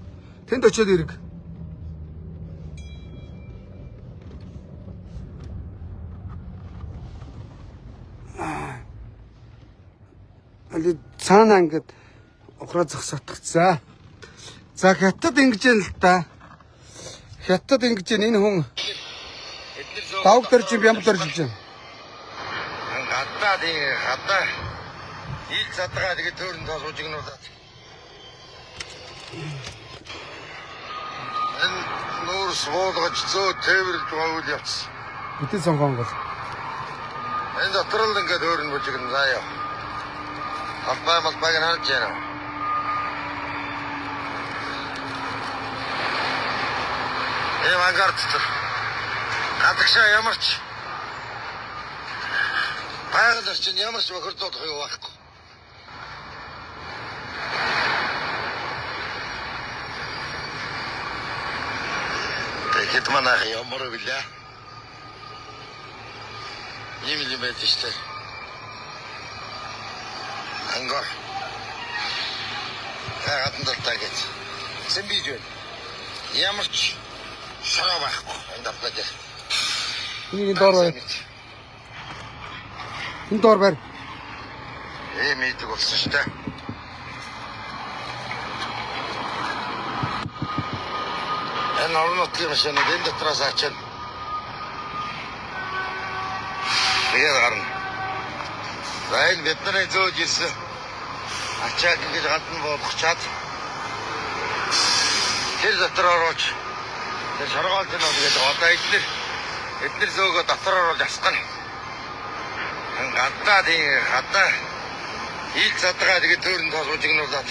Тэнд очиод эрг. Али цаана ингээд ухраа зогсоотгцаа. За хятад ингэж юм л та. Хятад ингэж энэ хүн давг төрж юм төрж юм. Гадаа ил задгаа тэгээ төрн тоо сууж игнуулаад. Энэ нуур суулгаж зөө тээвэрлж байвал явц. Битэн сонгоон бол. Энэ дотор л ингээд төрн бож игнэ заяа. Малбайг харж яана. Ангарт гадагшаа ямарч байгаль орчин ямарч бохирдуулах юу байхгүй. Тэгэхэд манайх ямар вилээ? Ийм юм байд штэ. Ангар. Хагатан далтаагээд. Сэмбиж байна. Ямарч шараа байхгүй. Энд авдаг. Энэ доор бай. Энэ доор бай. Мэддэг болсон шүү дээ. Энэ орнотын машин энэ дотроос ачаад. Тэгээд гарна. Сайн бидний зөөж ирсэн. Ачаад ингэж гандан болгочаад. Тэр дотор орооч. Тэр шаргаалт нь тэгээд одоо эдгээр зөөгөө дотор оруулж асгана. Гадаа ил задгаа тэгээд төрн тоо сууж игнуулаад.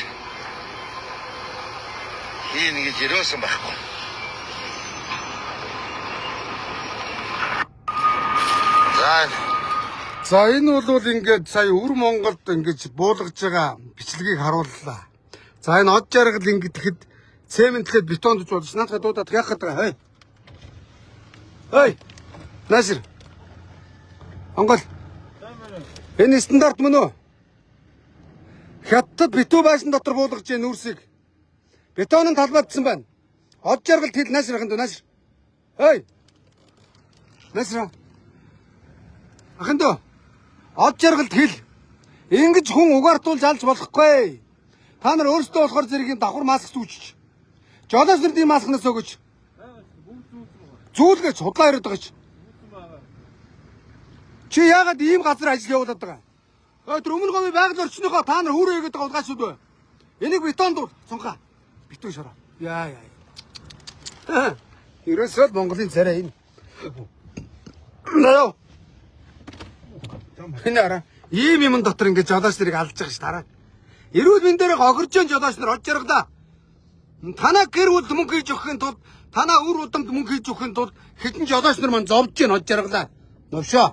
Хин гэж ирөөсөн байхгүй. За энэ бол ингээд сая өвөр Монголд ингэж буулгаж байгаа бичлэгийг харууллаа. За энэ од жаргал ингэдэхэд цементлээд бетонд болж наадах дуудаад яах гэдэг. Хей. Насир. Онгол. Энэ стандарт мөн үү? Хятад битүү байшин дотор буулгаж байгаа нүүрсийг бетон нь талбайдсан байна. Од жаргалд хэл Насирханд Насир. Хей. Насир. Аханд од жаргалд хэл. Ингэж хүн угаартуулж алж болохгүй. Та нар өөрсдөө болохоор зэргийн давхар маск зүүчиж. Жолооч нарт ийм маскнаас өгөөч. Зүүлгэж худлаа яриад байгаа ч. Чи яагаад ийм газар ажил явуулаад байгаа? Тэр өмнө говийн байгаль орчныхоо та нар хүрээ гэдэг улгаас үдвэ. Энийг бетонд цонхаа. Битүү шороо. Яа. Ерөөсөө Монголын царай энэ. Наа. Энэ араа. Ийм юм дотор ингэж жолооч нарыг алж байгаа ш дараа. Эрүүл мэнд дээр хохирж जौन жолооч нар од жаргалаа. Танаа гэр бүл мөнгө хийж өгөхийн тулд танаа үр удамд мөнгө хийж өгөхийн тулд хэдэн жолооч нар мань зовж гин од жаргалаа. Новшоо.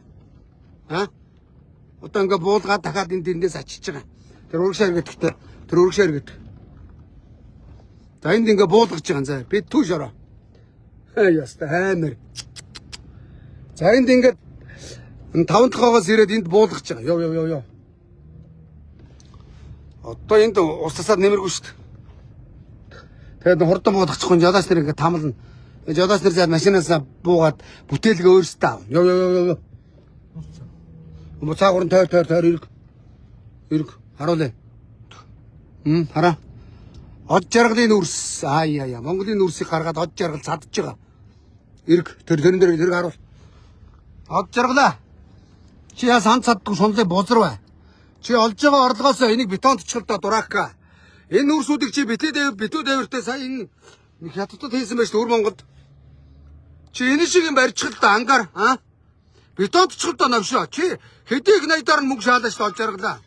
Одоо ингээ буулгаад дахиад энэ дэндээс ачиж байгаа. Тэр урагшаа иргэдэг. За энд ингээ буулгаж байгаа. За би түүш ороо. Яста хаймар. За энд ингээ 5 дахь ирээд энд буулгаж байгаа. Йоо. Одоо энд устсаад нэмэргүй шүү дээ. Тэгээд хурдан буулгачихгүй жолооч нар ингээ тамлна. Жолооч нар заа машинаасаа буугаад бүтээлгээ өөрсдөө аав. Йоо. Муцаагур тойр эрг харуулъя. Хараа. Од жаргалын үрс. Аа. Монголын үрсийг гаргаад од жаргал цадж байгаа. Ирг тэрэн дээр ирг харуул. Од жаргалаа. Чи яа сан цаддаг шунлын бузар бай. Чи олж байгаа орлогоос энийг бетондчлаа дураака. Энэ үрсүүдийг чи битүү дээвэртэй сая энэ хятадд хийсэн байж өр Монголд. Чи энэ шиг юм барьчихл та ангаар бетондчлаа да навшаа. Чи хэдийг 80-аар мөнгө шаалаач олж жаргалаа.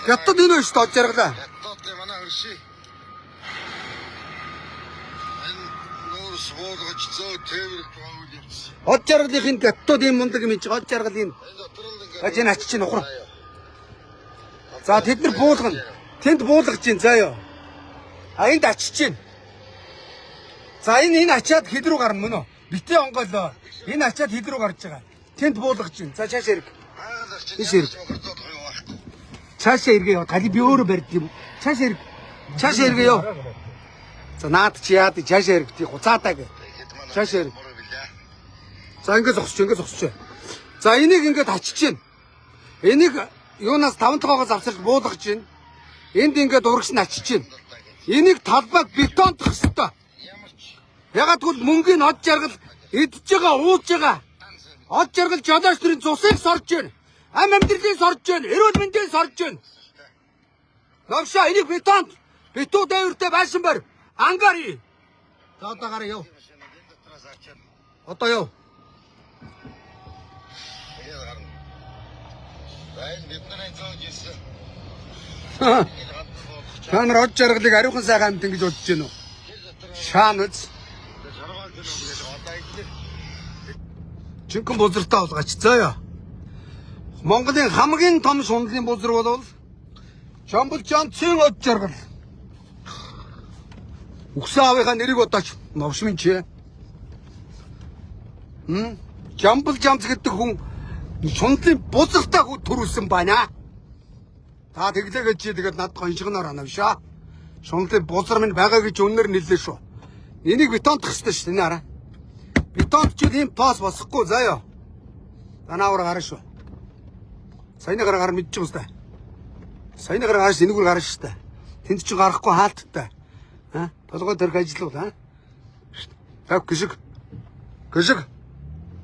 Хятад энэ байж олж жаргалаа. Хятад манай хөрши. Энэ нуурс боолгож зөө тээвэрт байвал явсан. Од жаргалын хятад юм мундаг юм чи од жаргалын. Энэ дотор л ингээд Гаж энэ ачиж нухраа. За тэд нар буулгана. Тэнд буулгаж чинь заа ёо. Энд ачиж чинь. За энэ ачаад хэд рүү гарна мөн үү? Битээ онгойлоо. Энэ ачаад хэд рүү гарч байгаа. Тэнд буулгаж чинь. За цааш ирэг. Иш ирэг. Цаашаа иргээ ёо. Тали би өөрөө барьд юм. Цааш ирэг. Цааш иргээ ёо. За наад чи яад цааш ирэг тий хуцаатаа гэ. Цааш ирэг. За ингэ зогсож. За энийг ингээд ачиж чинь. Энийг юунаас 5 тоогоос авсарч буулгаж чинь. Энд ингээд урагш нь ачиж чинь. Энийг талбайг бетондох хэвээр. Ягаад гэвэл мөнгөний од жаргал идж байгаа, ууж байгаа. Од жаргал жолооч нарын цусыг сорж байна. Ам амьдралыг сорж байна. Эрүүл мэндийг сорж байна. Навшаа энийг битүү дээвэртэй байшин барь. Ангари. За одоо гараа яв. Одоо яв. Та нар од жаргалыг ариухан сайхан амт ингэж удаж гэнэ үү? Шаан үз. Жинхэнэ бузартаа олгаач заяа. Монголын хамгийн том шунлын бузар бол Жамбал Жанцын од жаргал. Үхсэн аавынхаа нэрийг удаач новшмын чи. Жамбал Жанц гэдэг хүн шунлын бузартаа төрүүлсэн байна. Та тэглээгээ чи тэгээд надад гоншигноор анавшаа. Шунлын бузар минь байгаа гэж үнээр нэлээ шүү. Энийг бетондох хэрэгтэй шүү дээ хараа. Бетондчил ийм тоос босохгүй заяа. Танаавар гарна шүү. Саяны гараа мэдчих үстэй. Саяны гараа гарч энэгээр гарна шүү дээ. Тэнд чи гарахгүй хаалттай. Толгой төрх ажиллуул Тав гişг.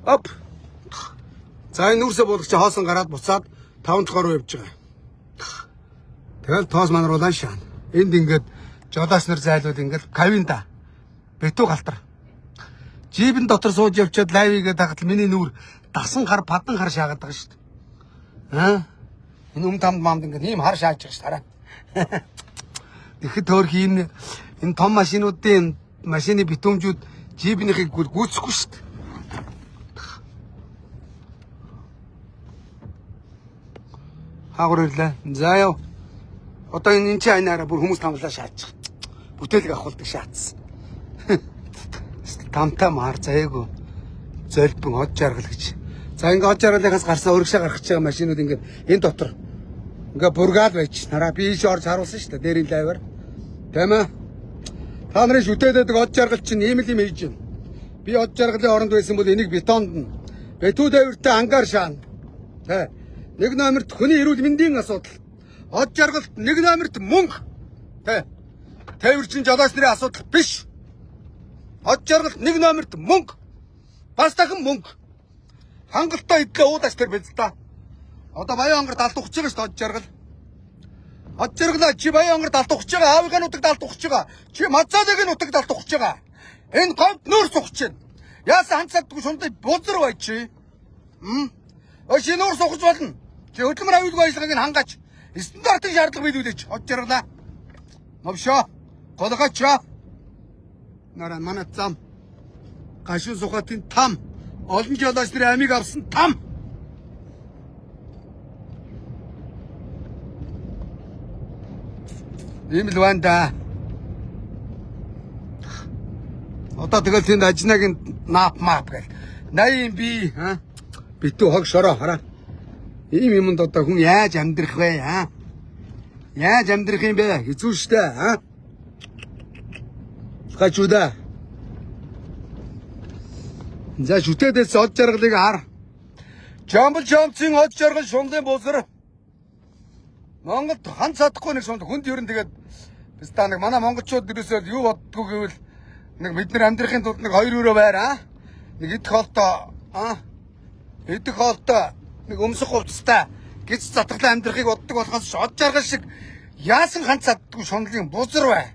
Оп. За энэ нүрсээ буулгач хоосон гараад буцаад 5 дахь руу явж байгаа. Тэгэл тоос манруулаа шаана. Энд ингээд жолооч нар зайлууд ингээд кавинда. Битүү галтар. Жибэн дотор сууж явчаад лайвигээ дагтал миний нүур дасан хар падан хар шаагаад байгаа шүү дээ. Энэ тамд мамд ингээд ийм хар шааж байгаа шүү хараа. Тэгэхэд төөрх энэ том машинуудын машины битүүмжүүд жибнийхийг гүйцэхгүй шүү дээ. Хаагур ирлээ. За яв. Одоо энэ чи анаараа бүр хүмүүс тамлаа шаачих. Бүтээлэг авахулдаг шаацсан. Тамтаа маар заяагүй. Золбон од жаргал гэж. За ингээ од жаргалынхаас гарсан өргөшөө гаргаж байгаа машинууд ингээ энэ дотор ингээ бургаад байж нараа биш орж харуулсан шүү дээ. Дээрийн лайваар. Тийм ээ. Та нарын шүтээдэг од жаргал чинь ийм л юм хийж байна. Би од жаргалын оронд байсан бол энийг бетонд нь бетүү дээвэртэй ангаар шаана. Тэ. Нэг номерт хүний эрүүл мэндийн асуудал. Од жаргалт нэг номерт мөнгө. Тэ. Тээвэр чинь жолооч нарын асуудал биш. Од жаргалт нэг номерт мөнгө. Бас дахин мөнгө. Хангалттай идлээ уудаач тэр биз та. Одоо Баян онгор далд ухаж байгаа шүү дээ од жаргал. Од жаргалаа чи Баян онгор далд ухаж байгаа. Аавынхаа нутаг далд ухаж байгаа. Чи Мацаадагийн нутаг далд ухаж байгаа. Энэ говьд нүүрс ухаж байна. Яасан ханцаадгүй шундай бузар бай чи. Чи нүүрс ухаж болно. Чи хөдөлмөр аюулгүй ажиллагааг нь хангаач. Стандартын шаардлага биелүүлээч. Од жаргалаа. Новшоо. Голгоочоо. Нараа манай зам. Гашуун сухатын там. Олон жолооч нарын амийг авсан там. Ийм л байна да. Одоо тэгэл тэнд ажнагийн наап гэл. 80 би битүү хог шороо хараа. Ийм юмд одоо хүн яаж амьдрах вэ Яаж амьдрах юм бэ? Хэцүү штэ Гачуда. За шүтээдээс од жаргалыг хар. Жамбал Жанцын од жаргал шунлын бузар. Монголд хан цадахгүй нэг шунд хүнд ерэн тэгээд Ста нэг манай монголчууд ерөөсөө юу боддгоо гэвэл нэг бид нар амьдрахын тулд нэг 2 өрөө байр нэг идэх хоолтой нэг өмсөх хувцастай гэж затгалан амьдрахыг боддог болохоос од жаргал шиг яасан ганц чаддгүй шунлын бузар бай.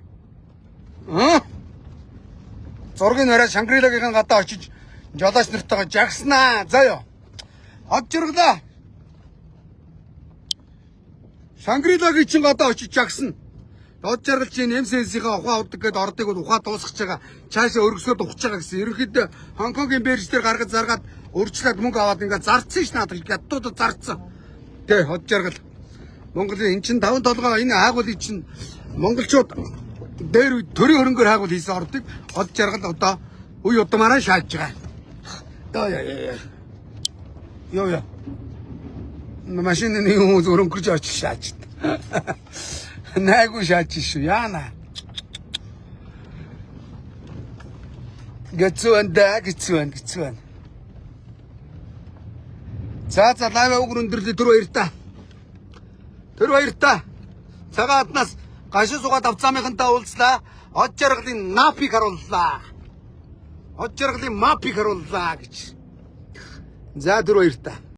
Зургийн орой Шангрилагийн гадаа очиж жолооч нартайгаа жагснаа. За ёо. Од жаргалаа. Шангрилагийн чин гадаа очиж жагсна. Од жаргал чинь МСС-ийн ухаан авдаг гэдээ ордыг бол ухаан дуусгаж байгаа. Цаашаа өргөсгөөд ухаж байгаа гэсэн. Ерөнхийдөө Хонконгийн бирж дээр гаргаж заргаад өрчлөөд мөнгө аваад ингээд зарцсан ш надад gadтуудад зарцсан. Тэ од жаргал. Монголын эн чин 5 толгой энэ хаагуулыг чин монголчууд дээр төрийн хөрөнгөөр хаагуул хийсэн ордыг од жаргал одоо үе удамаараа шааж байгаа. Ёо. Машины юу зөрөнгөрж очиж шааж. Найгуу шааж шүү яана. Гэцүүн. За лайв өгөр өндөрлөө тэр баяртай. Цагаан аднаас гашин сугаад авцаамынхантай уулзлаа. Од жаргалын мапыг харууллаа гэж. За тэр баяртай.